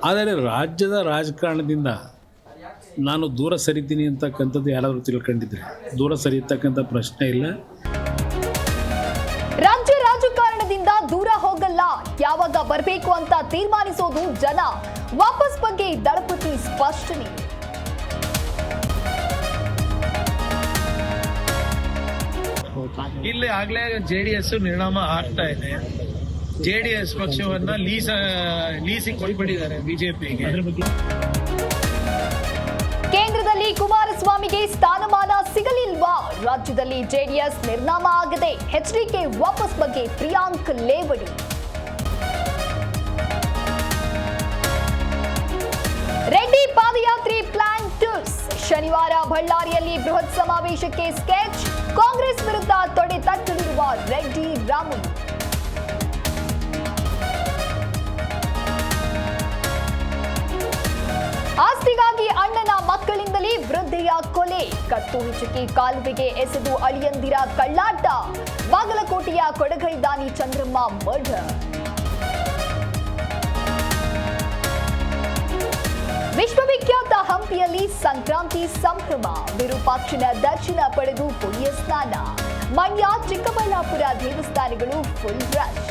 ಆದರೆ ರಾಜ್ಯದ ರಾಜಕಾರಣದಿಂದ ನಾನು ದೂರ ಸರಿತೀನಿ ಅಂತಕ್ಕಂಥದ್ದು ಯಾರಾದರೂ ತಿಳ್ಕೊಂಡಿದ್ರೆ ದೂರ ಸರಿಯತಕ್ಕಂಥ ಪ್ರಶ್ನೆ ಇಲ್ಲ. ರಾಜ್ಯ ರಾಜಕಾರಣದಿಂದ ದೂರ ಹೋಗಲ್ಲ, ಯಾವಾಗ ಬರಬೇಕು ಅಂತ ತೀರ್ಮಾನಿಸೋದು ಜನ. ವಾಪಸ್ ಬಗ್ಗೆ ದಳಪತಿ ಸ್ಪಷ್ಟನೆ. ಇಲ್ಲಿ ಆಗ್ಲೇ ಜೆಡಿಎಸ್ ನಿರ್ಣಾಮ ಆಗ್ತಾ ಇದೆ. ಜೆಡಿಎಸ್ ಪಕ್ಷವನ್ನ ಲೀಸಿಗೆ ಕೊಟ್ಬಿಟ್ಟಿದ್ದಾರೆ ಬಿಜೆಪಿಗೆ. ಕೇಂದ್ರದಲ್ಲಿ ಕುಮಾರಸ್ವಾಮಿಗೆ ಸ್ಥಾನಮಾನ ಸಿಗಲಿಲ್ವಾ? ರಾಜ್ಯದಲ್ಲಿ ಜೆಡಿಎಸ್ ನಿರ್ನಾಮ ಆಗದೆ ಎಚ್ಡಿಕೆ ವಾಪಸ್ ಬಗ್ಗೆ ಪ್ರಿಯಾಂಕ್ ಲೇವಡಿ. ರೆಡ್ಡಿ ಪಾದಯಾತ್ರೆ ಪ್ಲಾನ್ ಟೂರ್ಸ್. ಶನಿವಾರ ಬಳ್ಳಾರಿಯಲ್ಲಿ ಬೃಹತ್ ಸಮಾವೇಶಕ್ಕೆ ಸ್ಕೆಚ್. ಕಾಂಗ್ರೆಸ್ ವಿರುದ್ಧ ತೊಡೆ ತಟ್ಟಲಿರುವ ರೆಡ್ಡಿ ರಾಮುಲು. ಆಸ್ತಿಗಾಗಿ ಅಣ್ಣನ ಮಕ್ಕಳಿಂದಲೇ ವೃದ್ಧೆಯ ಕೊಲೆ. ಕತ್ತು ಹಿಚುಕಿ ಕಾಲುವೆಗೆ ಎಸೆದು ಅಳಿಯಂದಿರ ಕಳ್ಳಾಟ. ಬಾಗಲಕೋಟೆಯ ಕೊಡಗೈದಾನಿ ಚಂದ್ರಮ್ಮ ಮರ್ಡರ್. ವಿಶ್ವವಿಖ್ಯಾತ ಹಂಪಿಯಲ್ಲಿ ಸಂಕ್ರಾಂತಿ ಸಂಭ್ರಮ. ವಿರೂಪಾಕ್ಷನ ದರ್ಶನ ಪಡೆದು ಪುಣ್ಯ ಸ್ನಾನ. ಮಂಡ್ಯ ಚಿಕ್ಕಬಳ್ಳಾಪುರ ದೇವಸ್ಥಾನಗಳು ಫುಲ್ ರಶ್.